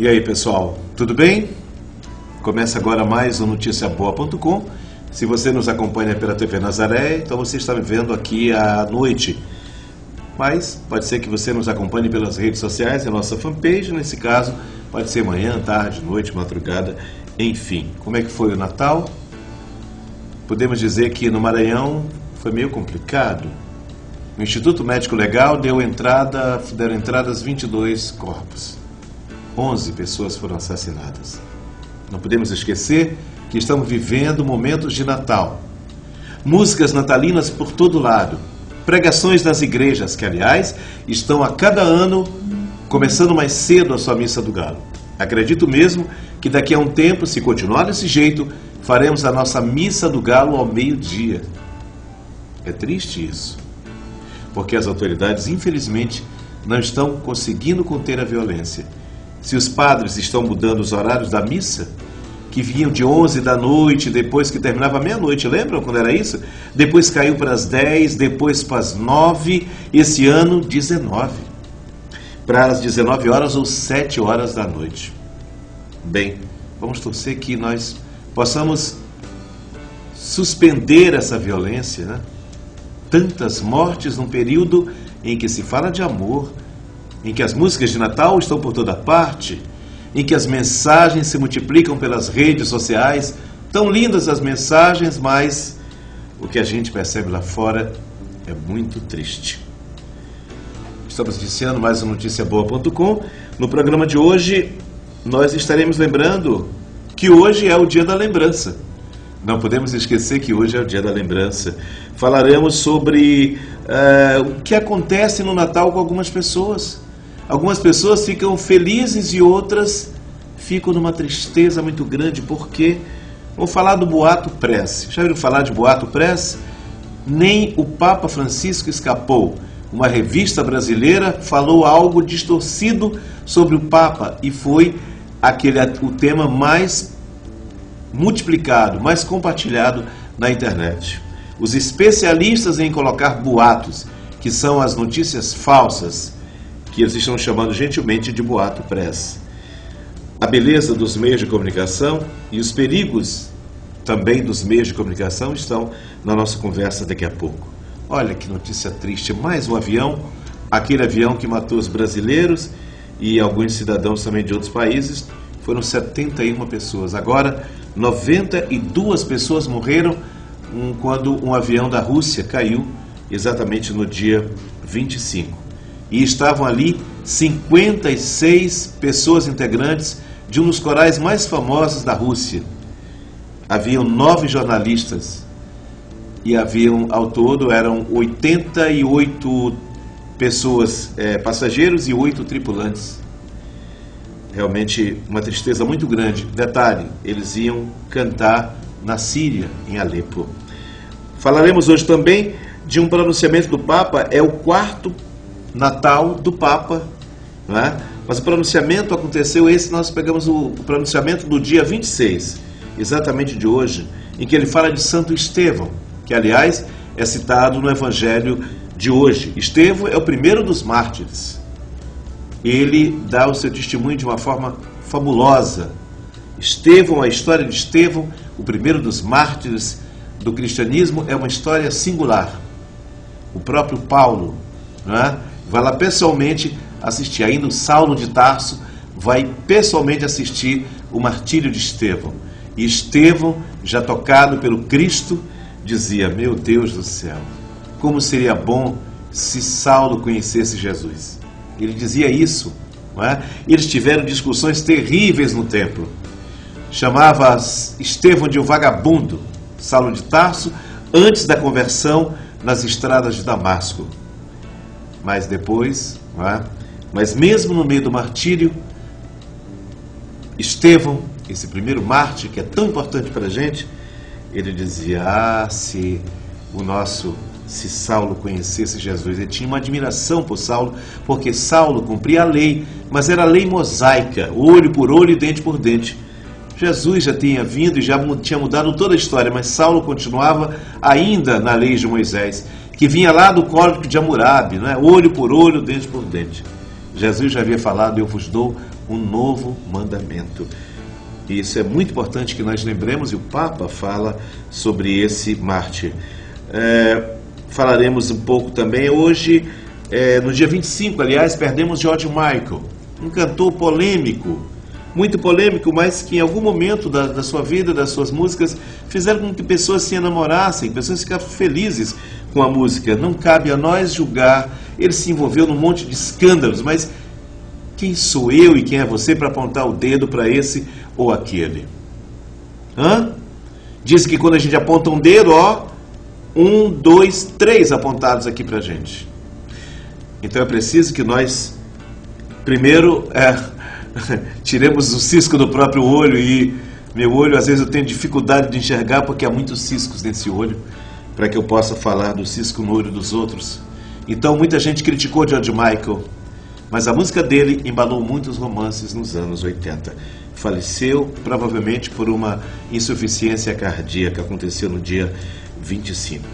E aí, pessoal, tudo bem? Começa agora mais o noticiaboa.com. Se você nos acompanha pela TV Nazaré, então você está me vendo aqui à noite. Mas pode ser que você nos acompanhe pelas redes sociais, a nossa fanpage, nesse caso, pode ser manhã, tarde, noite, madrugada, enfim. Como é que foi o Natal? Podemos dizer que no Maranhão foi meio complicado. O Instituto Médico Legal deram entradas 22 corpos. 11 pessoas foram assassinadas. Não podemos esquecer que estamos vivendo momentos de Natal. Músicas natalinas por todo lado. Pregações nas igrejas, que aliás estão a cada ano começando mais cedo a sua Missa do Galo. Acredito mesmo que daqui a um tempo, se continuar desse jeito, faremos a nossa Missa do Galo ao meio-dia. É triste isso, porque as autoridades, infelizmente, não estão conseguindo conter a violência. Se os padres estão mudando os horários da missa, que vinham de 11 da noite, depois que terminava meia-noite, lembram quando era isso? Depois caiu para as 10, depois para as 9, esse ano 19. Para as 19 horas ou 7 horas da noite. Bem, vamos torcer que nós possamos suspender essa violência, né? Tantas mortes num período em que se fala de amor, em que as músicas de Natal estão por toda parte, em que as mensagens se multiplicam pelas redes sociais, tão lindas as mensagens, mas o que a gente percebe lá fora é muito triste. Estamos iniciando mais um noticiaboa.com. No programa de hoje, nós estaremos lembrando que hoje é o dia da lembrança. Não podemos esquecer que hoje é o dia da lembrança. Falaremos sobre o que acontece no Natal com algumas pessoas. Algumas pessoas ficam felizes e outras ficam numa tristeza muito grande, porque vou falar do boato press. Já ouviram falar de boato press? Nem o Papa Francisco escapou. Uma revista brasileira falou algo distorcido sobre o Papa e foi o tema mais multiplicado, mais compartilhado na internet. Os especialistas em colocar boatos, que são as notícias falsas, que eles estão chamando gentilmente de boato press. A beleza dos meios de comunicação e os perigos também dos meios de comunicação estão na nossa conversa daqui a pouco. Olha que notícia triste, mais um avião, aquele avião que matou os brasileiros e alguns cidadãos também de outros países, foram 71 pessoas. Agora, 92 pessoas morreram quando um avião da Rússia caiu exatamente no dia 25. E estavam ali 56 pessoas integrantes de um dos corais mais famosos da Rússia. Haviam 9 jornalistas e ao todo eram 88 pessoas, passageiros e 8 tripulantes. Realmente uma tristeza muito grande. Detalhe, eles iam cantar na Síria, em Alepo. Falaremos hoje também de um pronunciamento do Papa, é o 4º Natal do Papa, não é? Mas o pronunciamento aconteceu, nós pegamos o pronunciamento do dia 26, exatamente de hoje, em que ele fala de Santo Estevão, que aliás é citado no Evangelho de hoje. Estevão é o primeiro dos mártires. Ele dá o seu testemunho de uma forma fabulosa. Estevão, a história de Estevão, o primeiro dos mártires do cristianismo, é uma história singular. O próprio Paulo, não é? Vai lá pessoalmente assistir. Ainda o Saulo de Tarso vai pessoalmente assistir o martírio de Estevão. E Estevão, já tocado pelo Cristo, dizia: meu Deus do céu, como seria bom se Saulo conhecesse Jesus. Ele dizia isso, não é? Eles tiveram discussões terríveis no templo. Chamava Estevão de um vagabundo, Saulo de Tarso, antes da conversão nas estradas de Damasco. Mas depois, não é? Mas mesmo no meio do martírio, Estevão, esse primeiro mártir que é tão importante para a gente, ele dizia: se Saulo conhecesse Jesus. Ele tinha uma admiração por Saulo, porque Saulo cumpria a lei, mas era a lei mosaica, olho por olho e dente por dente. Jesus já tinha vindo e já tinha mudado toda a história, mas Saulo continuava ainda na lei de Moisés, que vinha lá do Código de Hammurabi, né? Olho por olho, dente por dente. Jesus já havia falado: eu vos dou um novo mandamento. E isso é muito importante que nós lembremos, e o Papa fala sobre esse mártir. Falaremos um pouco também hoje, no dia 25, aliás, perdemos George Michael, um cantor polêmico, muito polêmico, mas que em algum momento da sua vida, das suas músicas, fizeram com que pessoas se enamorassem, pessoas ficaram felizes com a música. Não cabe a nós julgar, ele se envolveu num monte de escândalos, mas quem sou eu e quem é você para apontar o dedo para esse ou aquele? Diz que quando a gente aponta um dedo, 1, 2, 3 apontados aqui para a gente. Então é preciso que nós, primeiro, tiremos o cisco do próprio olho. E meu olho, às vezes eu tenho dificuldade de enxergar porque há muitos ciscos nesse olho, para que eu possa falar do cisco no olho dos outros. Então muita gente criticou George Michael, mas a música dele embalou muitos romances nos anos 80. Faleceu provavelmente por uma insuficiência cardíaca, aconteceu no dia 25.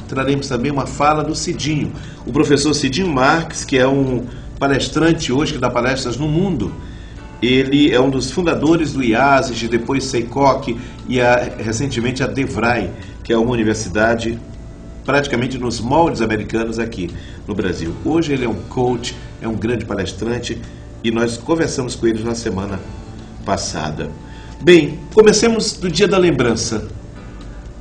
Traremos também uma fala do Cidinho, o professor Cidinho Marques, que é um palestrante hoje que dá palestras no mundo. Ele é um dos fundadores do IASES, depois SEICOC e recentemente a DEVRAE, que é uma universidade praticamente nos moldes americanos aqui no Brasil. Hoje ele é um coach, é um grande palestrante e nós conversamos com ele na semana passada. Bem, comecemos do dia da lembrança.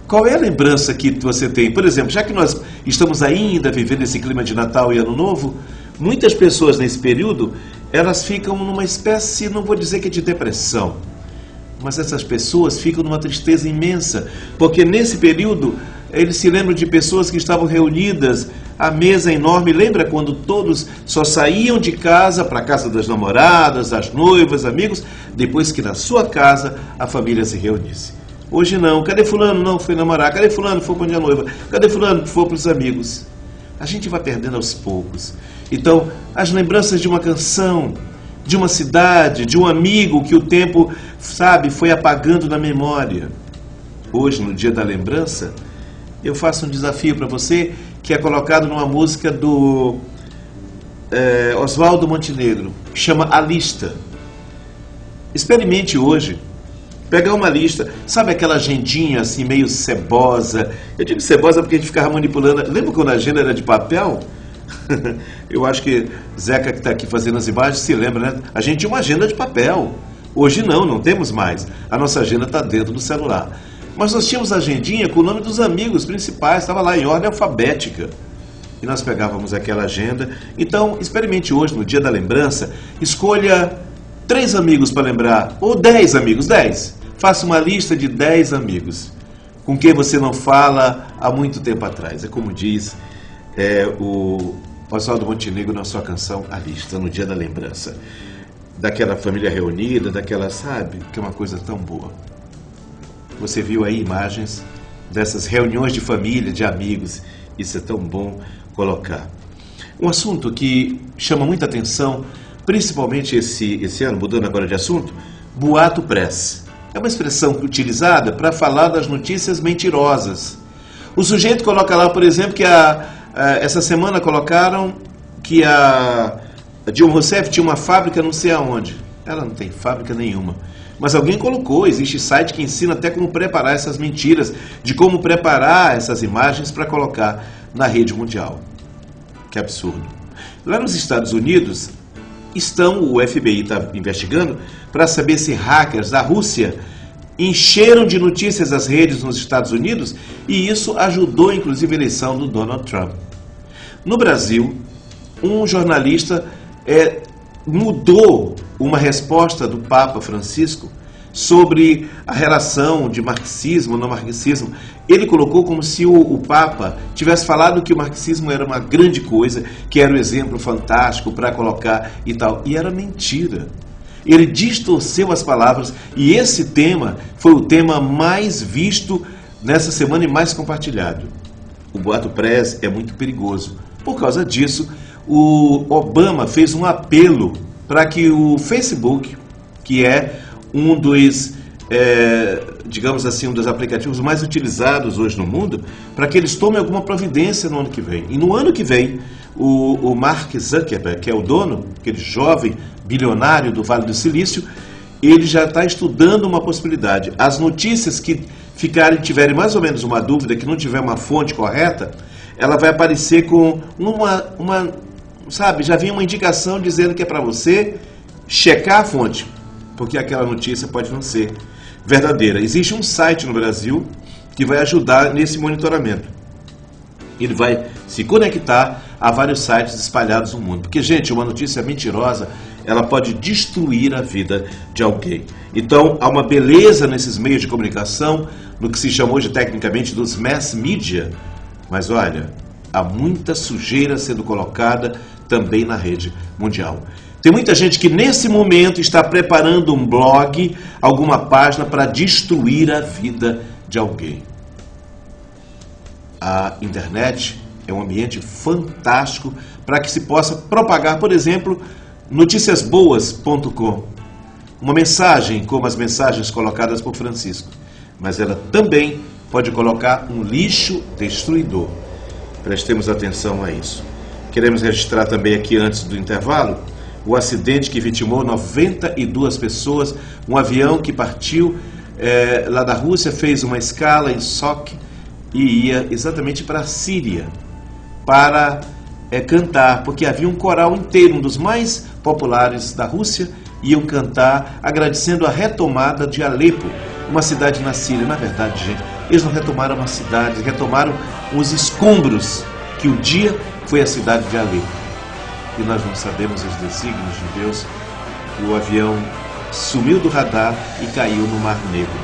Qual é a lembrança que você tem? Por exemplo, já que nós estamos ainda vivendo esse clima de Natal e Ano Novo, muitas pessoas nesse período, elas ficam numa espécie, não vou dizer que é de depressão, mas essas pessoas ficam numa tristeza imensa, porque nesse período eles se lembram de pessoas que estavam reunidas à mesa enorme. Lembra quando todos só saíam de casa para a casa das namoradas, das noivas, amigos, depois que na sua casa a família se reunisse? Hoje não. Cadê fulano? Não foi namorar. Cadê fulano? Foi para onde a noiva. Cadê fulano? Foi para os amigos. A gente vai perdendo aos poucos. Então, as lembranças de uma canção, de uma cidade, de um amigo que o tempo, foi apagando na memória. Hoje, no dia da lembrança, eu faço um desafio para você, que é colocado numa música do Oswaldo Montenegro, que chama A Lista. Experimente hoje pegar uma lista, sabe aquela agendinha assim meio cebosa? Eu digo cebosa porque a gente ficava manipulando. Lembra quando a agenda era de papel? Eu acho que Zeca, que está aqui fazendo as imagens, se lembra, né? A gente tinha uma agenda de papel. Hoje não temos mais. A nossa agenda está dentro do celular. Mas nós tínhamos a agendinha com o nome dos amigos principais, estava lá em ordem alfabética. E nós pegávamos aquela agenda. Então, experimente hoje, no dia da lembrança, escolha 3 amigos para lembrar, ou 10 amigos, 10. Faça uma lista de 10 amigos com quem você não fala há muito tempo atrás. É como diz o Oswaldo Montenegro na sua canção A Lista, no dia da lembrança. Daquela família reunida, daquela, que é uma coisa tão boa. Você viu aí imagens dessas reuniões de família, de amigos. Isso é tão bom colocar. Um assunto que chama muita atenção, principalmente esse ano, mudando agora de assunto, boato press. É uma expressão utilizada para falar das notícias mentirosas. O sujeito coloca lá, por exemplo, que essa semana colocaram que a Dilma Rousseff tinha uma fábrica não sei aonde. Ela não tem fábrica nenhuma. Mas alguém colocou, existe site que ensina até como preparar essas mentiras, de como preparar essas imagens para colocar na rede mundial. Que absurdo. Lá nos Estados Unidos, o FBI está investigando para saber se hackers da Rússia encheram de notícias as redes nos Estados Unidos e isso ajudou inclusive a eleição do Donald Trump. No Brasil, um jornalista mudou uma resposta do Papa Francisco sobre a relação de marxismo ou não marxismo. Ele colocou como se o Papa tivesse falado que o marxismo era uma grande coisa, que era um exemplo fantástico para colocar e tal. E era mentira. Ele distorceu as palavras e esse tema foi o tema mais visto nessa semana e mais compartilhado. O boato press é muito perigoso. Por causa disso, o Obama fez um apelo para que o Facebook, que é um dos digamos assim, um dos aplicativos mais utilizados hoje no mundo, para que eles tomem alguma providência no ano que vem. E no ano que vem, o Mark Zuckerberg, que é o dono, aquele jovem bilionário do Vale do Silício, ele já está estudando uma possibilidade. As notícias que tiverem mais ou menos uma dúvida, que não tiver uma fonte correta, ela vai aparecer com sabe, já vinha uma indicação dizendo que é para você checar a fonte, porque aquela notícia pode não ser verdadeira. Existe um site no Brasil que vai ajudar nesse monitoramento. Ele vai se conectar a vários sites espalhados no mundo. Porque, gente, uma notícia mentirosa, ela pode destruir a vida de alguém. Então, há uma beleza nesses meios de comunicação, no que se chama hoje tecnicamente dos mass media. Mas olha, há muita sujeira sendo colocada também na rede mundial. Tem muita gente que nesse momento está preparando um blog, alguma página para destruir a vida de alguém. A internet é um ambiente fantástico para que se possa propagar, por exemplo, noticiasboas.com. Uma mensagem como as mensagens colocadas por Francisco, mas ela também pode colocar um lixo destruidor. Prestemos atenção a isso. Queremos registrar também aqui, antes do intervalo, o acidente que vitimou 92 pessoas, um avião que partiu lá da Rússia, fez uma escala em Sochi e ia exatamente para a Síria para cantar, porque havia um coral inteiro, um dos mais populares da Rússia, iam cantar agradecendo a retomada de Alepo, uma cidade na Síria. Na verdade, gente, eles não retomaram uma cidade, retomaram os escombros que um dia foi a cidade de Alepo. E nós não sabemos os desígnios de Deus. O avião sumiu do radar e caiu no Mar Negro.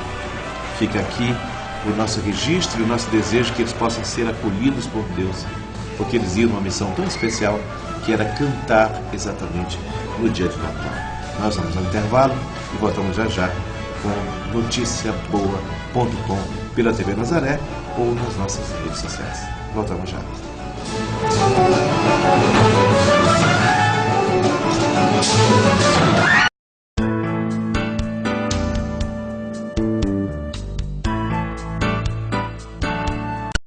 Fica aqui o nosso registro e o nosso desejo que eles possam ser acolhidos por Deus, porque eles iam numa missão tão especial que era cantar exatamente no dia de Natal. Nós vamos ao intervalo e voltamos já já com noticiaboa.com pela TV Nazaré ou nas nossas redes sociais. Voltamos já.